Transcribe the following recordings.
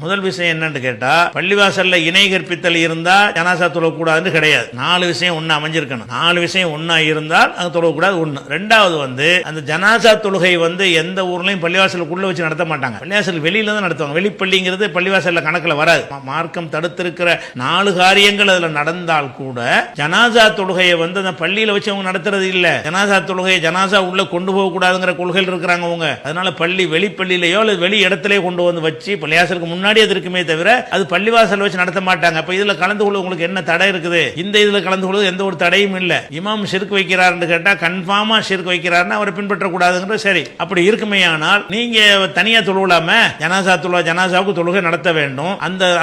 முதல் விஷயம் என்னன்னு கேட்டா, பள்ளிவாசல்ல இணை கற்பித்தல் இருந்தா ஜனாசா தொழக்கூடாதுன்னு கிடையாது. 4 விஷயம் ஒண்ணு அமைஞ்சிருக்கணும். 4 விஷயம் ஒண்ணா இருந்தால் அது தொழக்கூடாது. ஒண்ணு. ரெண்டாவது அந்த ஜனாசா தொழுகை எந்த ஊர்லயும் பள்ளிவாசலுக்குள்ள வச்சு நடத்த மாட்டாங்க. பள்ளிவாசல் வெளியில தான் நடத்துவாங்க. வெளிப்பள்ளிங்கிறது பள்ளிவாசல்ல கணக்குல வராது. மார்க்கம் தடுத்திருக்கிற 4 காரியங்கள் அதுல நடந்தால் கூட ஜனாசா தொழுகையை அந்த பள்ளியில வச்சு அவங்க நடத்துறது இல்ல. ஜனாசா தொழுகையை ஜனாசா உள்ள கொண்டு போக கூடாதுங்கிற கொள்கையில் இருக்கிறாங்க அவங்க. அதனால பள்ளி வெளிப்பள்ளியிலேயோ அல்லது வெளி இடத்திலேயோ கொண்டு வச்சு பள்ளிவாசலுக்கு முன்னாடி அது இருக்குமே தவிர அது பள்ளிவாசல் வச்சு நடத்த மாட்டாங்க. அப்ப இதுல கலந்து கொள்ள உங்களுக்கு என்ன தடை இருக்குது? இந்த இதுல கலந்து கொள்வது எந்த ஒரு தடையும் இல்ல. இமாம் ஷிர்க் வைக்கிறார்னு கேட்டா கன்ஃபார்மா ஷிர்க் வைக்கிறார்னா அவரை பின்பற்ற கூடாதுங்கிற சரி. அப்படி இருக்குமே ஆனால் நீங்க தனியா தொழுவலாம ஜனாசாவுக்கு தொழுகை நடத்த வேண்டும்,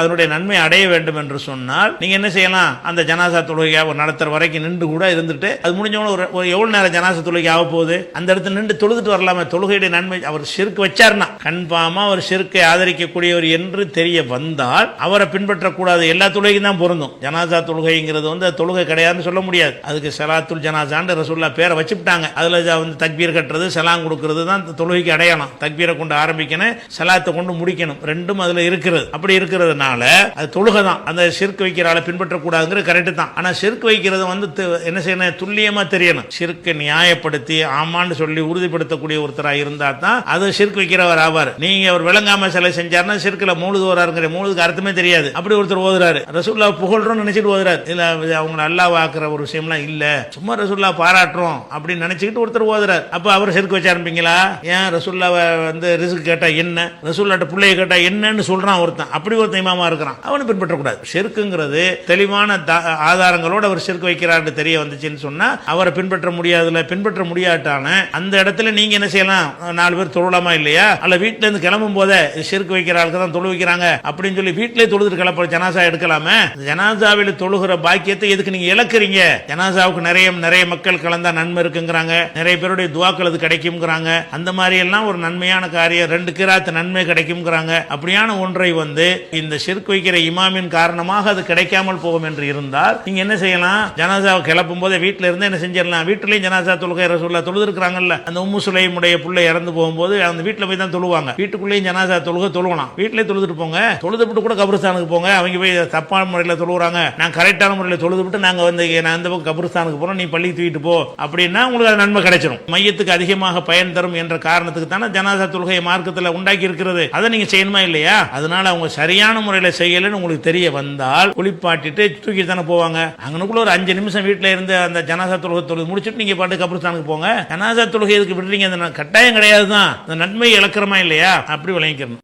அதனுடைய நன்மை அடைய வேண்டும் என்று சொன்னால் நீங்க என்ன செய்யலாம்? அந்த ஜனாசா தொழுகை நடத்துற வரைக்கும் நின்று கூட இருந்துட்டு அது முடிஞ்சவங்க ஒரு எவ்வளவு நேரம் ஜனாசா தொழுகை ஆக போகுது அந்த இடத்துல நின்று தொழுதுட்டு வரலாமே. தொழுகையுடைய நன்மை அவர் ஷிர்க் வச்சார்னா கன்ஃபார்மா அவர் ஷிர்க்கை ஆதரிக்கக்கூடியவர் என்று தெரிய வந்தால் அவரை பின்பற்றக்கூடாது. எல்லா தொழுகைக்கும் தான் பொருந்தும். ஜனாசா தொழுகைங்கிறது தொழுகை கிடையாதுன்னு சொல்ல முடியாது. அதுக்கு ஸலாத்துல் ஜனாசான்னு ரசூலுல்லாஹ் பேரை வச்சுட்டாங்க. அதுல தக்பீர் கட்டுறது சலாம் கொடுக்கிறது தான் தொழுகைக்கு அடையாளம். தக்பீரை கொண்டு ஆரம்பிக்கணும், சலாத்தை கொண்டு முடிக்கணும். ரெண்டும் அதுல இருக்கிறது. அப்படி இருக்கிறதுனால அது தொழுகை தான். அந்த ஷிர்க் வைக்கிற ஆளை பின்பற்றக்கூடாதுங்கிற கரெக்ட் தான். ஆனா ஷிர்க் வைக்கிறது என்ன செய்யணும்? துல்லியமா தெரியணும். ஷிர்க்கை நியாயப்படுத்தி ஆமான்னு சொல்லி உறுதிப்படுத்தக்கூடிய ஒருத்தராக இருந்தா தான் அது ஷிர்க் வைக்கிறவர் ஆவார். நீங்க அவர் விளங்காம சிலை செஞ்சாருன்னா ஷிர்க்ல மூழுது வராருங்கிற மூழுதுக்கு அர்த்தமே தெரியாது. அப்படி ஒருத்தர் ஓதுறாரு, ரசூலுல்லாஹ் புகழ்றோம் நினைச்சிட்டு ஓதுறாரு. இல்ல அவங்க அல்லாஹ் ஆக்குற ஒரு விஷயம்லாம் இல்ல, சும்மா ரசூலுல்லாஹ் பாராட்டுறோம் அப்படின்னு நினைச்சுக்கிட்டு ஒருத்தர் ஓதுறாரு. அப்ப அவர் ஷிர்க் வச்சு ஆரம்பிங்களா? ஏன் ரசூலுல்லாஹ் ரிஸ்க் கேட்டா என்ன, ரசூலுல்லாஹ் பிள்ளைய கேட்டா என்னன்னு சொல்றான் ஒருத்தன். அப்படி ஒருத்தன் இமாமா இருக்கிறான், அவனை பின்பற்றக்கூடாது. ஷிர்க்குங்கிறது தெளிவான ஆதாரங்களோடு அவர் ஷிர்க் வைக்கிறார் தெரிய வந்துச்சுன்னு சொன்னா அவரை பின்பற்ற முடியாதுல. பின்பற்ற முடியாட்டான அந்த இடத்துல நீங்க என்ன செய்யலாம்? 4 பேர் தொழலாமா இல்லையா? அல்ல வீட்டுல இருந்து கிளம்பும் போதே ஷிர்க் வைக்கிற ஆளுக்கு தான் தொழு வைக்கிறாங்க அப்படின்னு சொல்லி வீட்டிலே தொழுது கிளப்ப ஜனாசா எடுக்கலாமே. ஜனாசாவில் தொழுகிற பாக்கியத்தை எதுக்கு நீங்க இழக்கிறீங்க? ஜனாசாவுக்கு நிறைய மக்கள் கலந்தா நன்மை இருக்குங்கிறாங்க, நிறைய பேருடைய துவாக்கள் அது கிடைக்கும்ங்கிறாங்க. அந்த மாதிரி எல்லாம் ஒரு நன்மையான காரியம், 2 கிராத் நன்மை கிடைக்கும்ங்கிறாங்க. அப்படியான ஒன்றை இந்த ஷிர்க் வைக்கிற இமாமின் காரணமாக அது கிடைக்காமல் போகும் என்று இருந்தால் நீங்க என்ன செய்யலாம்? ஜனாசாவை கிளப்பும் போதே வீட்டில இருந்து என்ன செஞ்சிடலாம்? வீட்டிலேயும் ஜனாசா தொழுகை ரசூலுல்லாஹ் தொழுது இருக்கிறாங்கல்ல. அந்த உம்மு சுலைமுடைய பிள்ளை இறந்து போகும்போது அந்த வீட்டில் போய் தான் தொழுவாங்க. வீட்டுக்குள்ளேயும் ஜனாசா தொழுகலாம். வீட்டிலே தொழுதுட்டு போங்க, தொழுதுவிட்டு கூட கபரிஸ்தானுக்கு போங்க. அவங்க போய் தப்பான முறையில் தொழுகிறாங்க, நான் கரெக்டான முறையில் தொழுதுவிட்டு நாங்க நான் இந்த பக்கம் கபரிஸ்தானுக்கு போறோம், நீ பள்ளி தூக்கிட்டு போ அப்படின்னா உங்களுக்கு அது நன்மை கிடைச்சிடும். மையத்துக்கு அதிகமாக பயன் தரும் என்ற காரணத்துக்கு தானே ஜனாசா தொழுகையை மார்க்கத்தில் உண்டாக்கி இருக்கிறது. அதை நீங்க செய்யணுமா இல்லையா? அதனால அவங்க சரியான முறையில் செய்யலன்னு உங்களுக்கு தெரிய வந்தால் குளிப்பாட்டிட்டு தூக்கிட்டு தானே போவாங்க. அங்கனுக்குள்ள ஒரு 5 நிமிஷம் வீட்டில் இருந்து அந்த ஜனாசா தொழுகை முடிச்சுட்டு நீங்க பாட்டு கபரிஸ்தானுக்கு போங்க. ஜனாசா தொழுகை எதுக்கு விடுறீங்க? அந்த கட்டாயம் கிடையாது தான். அந்த நன்மை இழக்கிறமா இல்லையா? அப்படி விளங்கிக்கணும்.